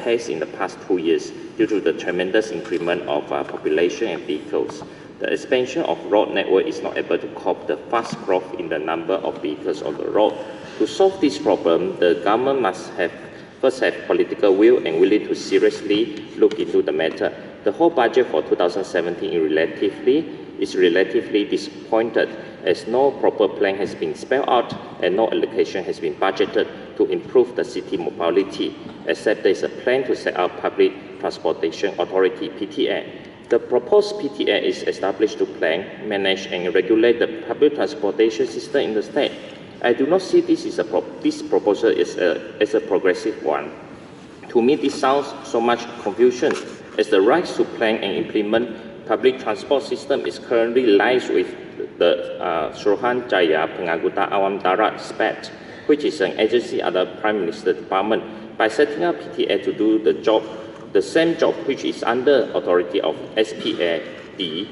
pace in the past 2 years due to the tremendous increment of population and vehicles. The expansion of road network is not able to cope the fast growth in the number of vehicles on the road. To solve this problem, the government must first have political will and willing to seriously look into the matter. The whole budget for 2017 is relatively disappointed, as no proper plan has been spelled out and no allocation has been budgeted to improve the city mobility, except there is a plan to set up Public Transportation Authority, PTA. The proposed PTA is established to plan, manage and regulate the public transportation system in the state. I do not see this proposal as a progressive one. To me, this sounds so much confusion, as the rights to plan and implement public transport system is currently lies with the Suruhan Jaya Penganggota Awam Darat SPAT, which is an agency under Prime Minister's Department. By setting up PTA to do the same job which is under authority of SPAD,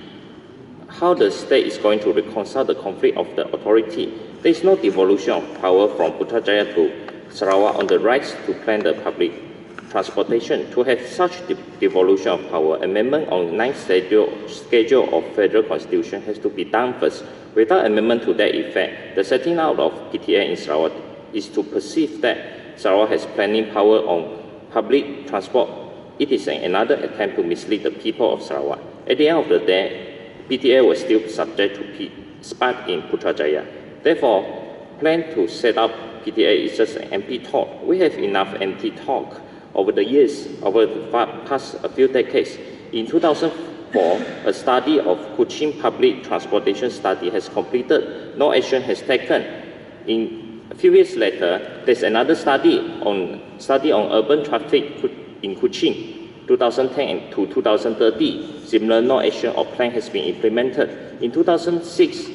how the state is going to reconcile the conflict of the authority? There is no devolution of power from Putrajaya to Sarawak on the rights to plan the public transportation. To have such devolution of power, amendment on 9th schedule of Federal Constitution has to be done first. Without amendment to that effect, the setting out of PTA in Sarawak is to perceive that Sarawak has planning power on public transport. It is another attempt to mislead the people of Sarawak. At the end of the day, PTA was still subject to SPAT in Putrajaya. Therefore, plan to set up PTA is just an empty talk. We have enough empty talk over the years, over the past few decades. In 2004, a study of Kuching public transportation study has completed. No action has taken. In a few years later, there's another study on urban traffic in Kuching, 2010 to 2030. Similar no action or plan has been implemented. In 2006,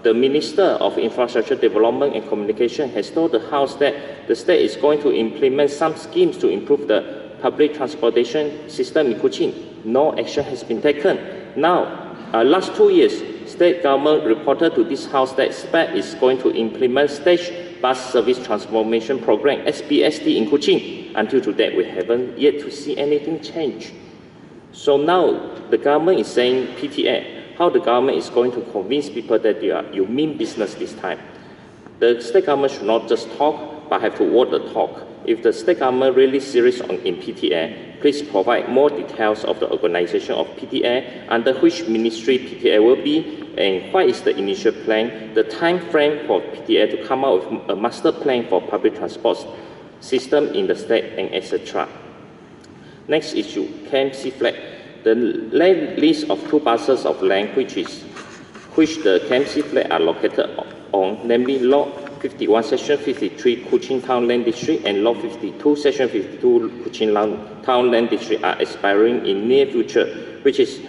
the Minister of Infrastructure Development and Communication has told the House that the state is going to implement some schemes to improve the public transportation system in Kuching. No action has been taken. Now, last 2 years, state government reported to this House that SPAT is going to implement Stage Bus Service Transformation Program, SBST, in Kuching. Until today, we haven't yet to see anything change. So now, the government is saying PTA. How the government is going to convince people that you mean business this time? The state government should not just talk, but have to walk the talk. If the state government really serious in PTA, please provide more details of the organization of PTA, under which ministry PTA will be, and what is the initial plan, the time frame for PTA to come out with a master plan for public transport system in the state, and etc. Next issue, KMC flat. The land list of 2 parcels of land which the KMC flat are located on, namely Lot 51, Section 53, Kuching Town Land District, and Lot 52, Section 52, Kuching Town Land District, are expiring in near future, which is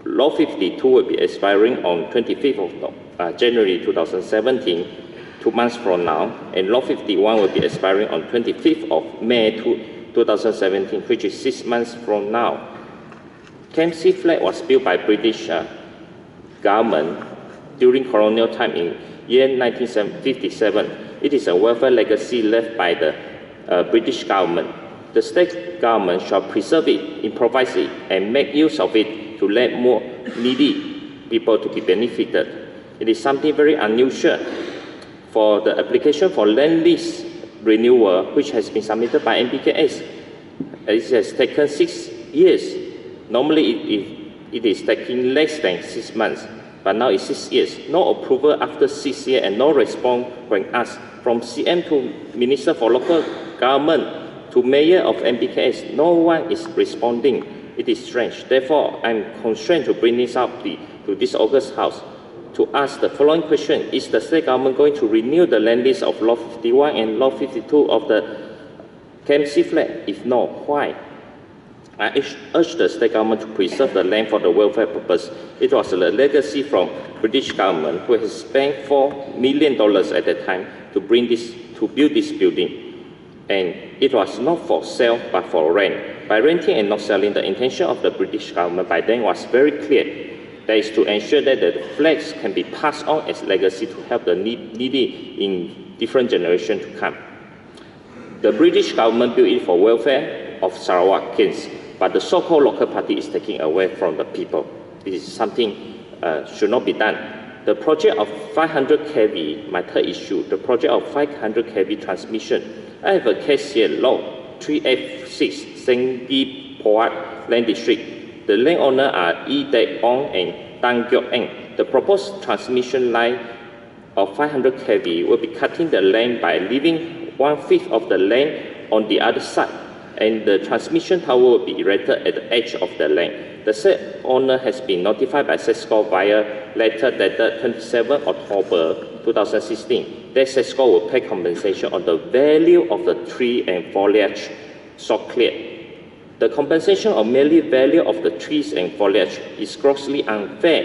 Lot 52 will be expiring on 25th of January 2017, 2 months from now, and Lot 51 will be expiring on 25th of May 2017, which is 6 months from now. KMC flat was built by British government during colonial time in year 1957. It is a welfare legacy left by the British government. The state government shall preserve it, improvise it, and make use of it to let more needy people to be benefited. It is something very unusual. For the application for land lease renewal, which has been submitted by NBKS, it has taken 6 years. Normally, it is taking less than 6 months, but now it's 6 years. No approval after 6 years and no response when asked. From CM to Minister for Local Government to Mayor of NBKS, no one is responding. It is strange. Therefore, I'm constrained to bring this up to this August House to ask the following question. Is the state government going to renew the land lease of Lot 51 and Lot 52 of the KMC flat? If no, why? I urge the state government to preserve the land for the welfare purpose. It was a legacy from British government, who has spent $4 million at that time to build this building. And it was not for sale, but for rent. By renting and not selling, the intention of the British government by then was very clear. That is to ensure that the flats can be passed on as legacy to help the needy in different generations to come. The British government built it for welfare of Sarawakians, but the so-called local party is taking away from the people. This is something should not be done. The project of 500 kV, my third issue, the project of 500 kV transmission. I have a case here, Lot 3F6, Sengi Poat Land District. The landowner are E. Dek Wong and Tan Gyok Eng. The proposed transmission line of 500 kV will be cutting the land by leaving 1/5 of the land on the other side, and the transmission tower will be erected at the edge of the land. The said owner has been notified by SESCO via letter dated 27 October 2016 that SESCO will pay compensation on the value of the tree and foliage so cleared. The compensation of merely value of the trees and foliage is grossly unfair.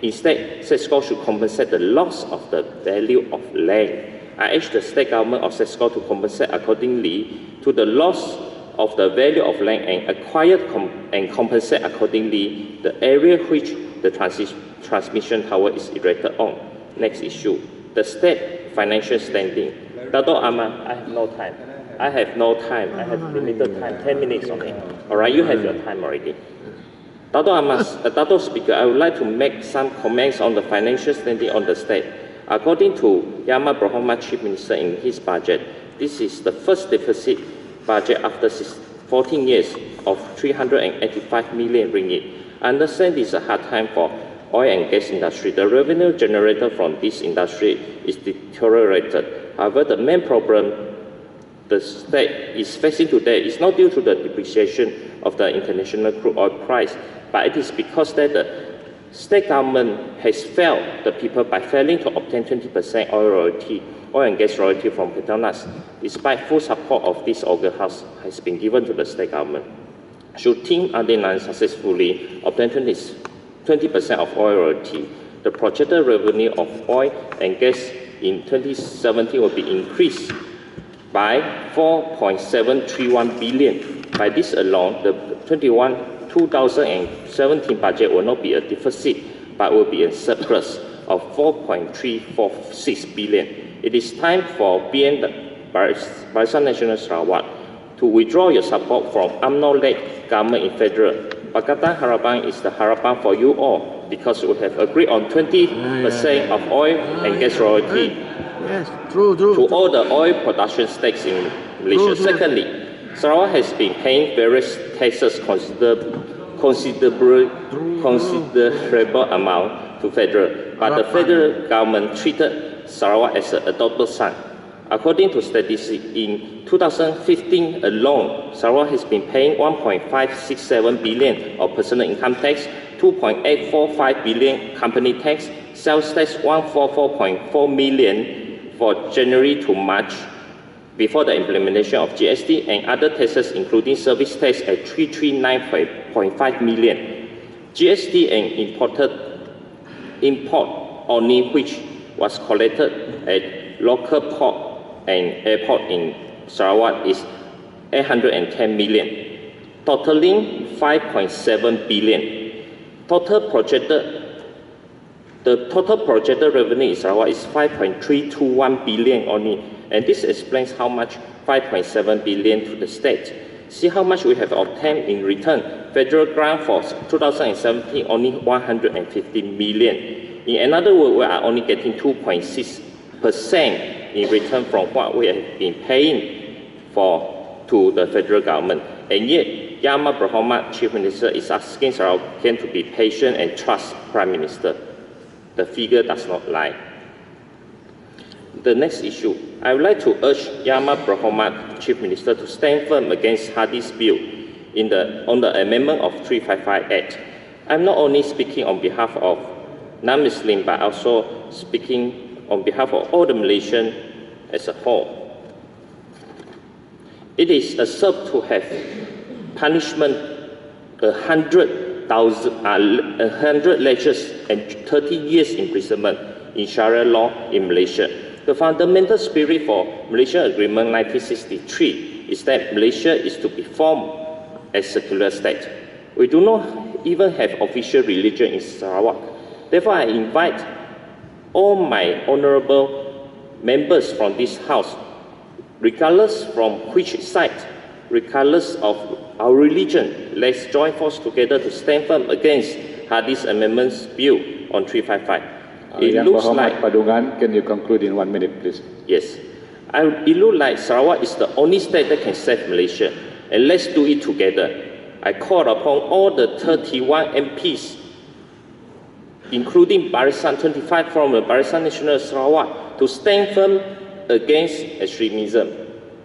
Instead, SESCO should compensate the loss of the value of land. I urge the state government of SESCO to compensate accordingly to the loss of the value of land and and compensate accordingly the area which the transmission tower is erected on. Next issue, the state financial standing. Dato' Ahmad, I have no time. I have no time. I have limited time, 10 minutes only. All right, you have your time already. Dato' Speaker, I would like to make some comments on the financial standing on the state. According to Yama Brahma Chief Minister in his budget, this is the first deficit budget after 14 years of 385 million ringgit. I understand this is a hard time for oil and gas industry. The revenue generated from this industry is deteriorated. However, the main problem the state is facing today is not due to the depreciation of the international crude oil price, but it is because that the state government has failed the people by failing to obtain 20% oil and gas royalty from Petronas, despite full support of this August House has been given to the state government. Should Team ADUN successfully obtain 20% of oil royalty, the projected revenue of oil and gas in 2017 will be increased by 4.731 billion. By this alone, the 2017 budget will not be a deficit, but will be a surplus of 4.346 billion. It is time for BN Barisan Nasional Sarawak to withdraw your support from UMNO-led government in federal. Pakatan Harapan is the harapan for you all because we have agreed on 20% of oil and gas royalty to all the oil production stakes in Malaysia. Secondly, Sarawak has been paying various taxes considerable amount to federal, but the federal government treated Sarawak as an adopted son. According to statistics, in 2015 alone, Sarawak has been paying 1.567 billion of personal income tax, 2.845 billion company tax, sales tax 144.4 million for January to March before the implementation of GST, and other taxes including service tax at 339.5 million. GST and import only, which was collected at local port and airport in Sarawak, is 810 million, totaling 5.7 billion. The total projected revenue in Sarawak is 5.321 billion only, and this explains how much 5.7 billion to the state. See how much we have obtained in return. Federal grant for 2017 only 150 million. In another word, we are only getting 2.6% in return from what we have been paying to the federal government. And yet, Yama Brahma Chief Minister is asking Sarawakian to be patient and trust Prime Minister. The figure does not lie. The next issue, I would like to urge Yama Brahma Chief Minister to stand firm against Hadi's bill on the amendment of 355 Act. I'm not only speaking on behalf of non-Muslim, but also speaking on behalf of all the Malaysians as a whole. It is absurd to have punishment 100 lectures and 30 years imprisonment in Sharia law in Malaysia. The fundamental spirit for Malaysia Agreement 1963 is that Malaysia is to be formed as a secular state. We do not even have official religion in Sarawak. Therefore, I invite all my honorable members from this House, regardless from which side, regardless of our religion, let's join forces together to stand firm against Hadi's Amendments Bill on 355. It looks like Padungan, can you conclude in 1 minute, please? Yes. It looks like Sarawak is the only state that can save Malaysia, and let's do it together. I call upon all the 31 MPs, including Barisan 25 from the Barisan Nasional Sarawak, to stand firm against extremism.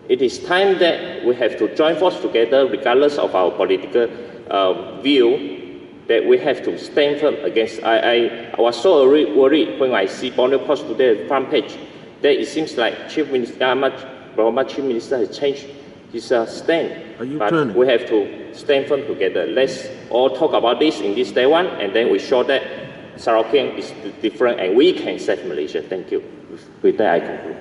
It is time that we have to join forces together, regardless of our political view, that we have to stand firm against. I was so worried when I see Borneo Post today front page that it seems like Chief Minister Chief Minister has changed his stand. But we have to stand firm together. Let's all talk about this in this day one, and then we show that Sarawakian is different and we can save Malaysia. Thank you. With that, I conclude.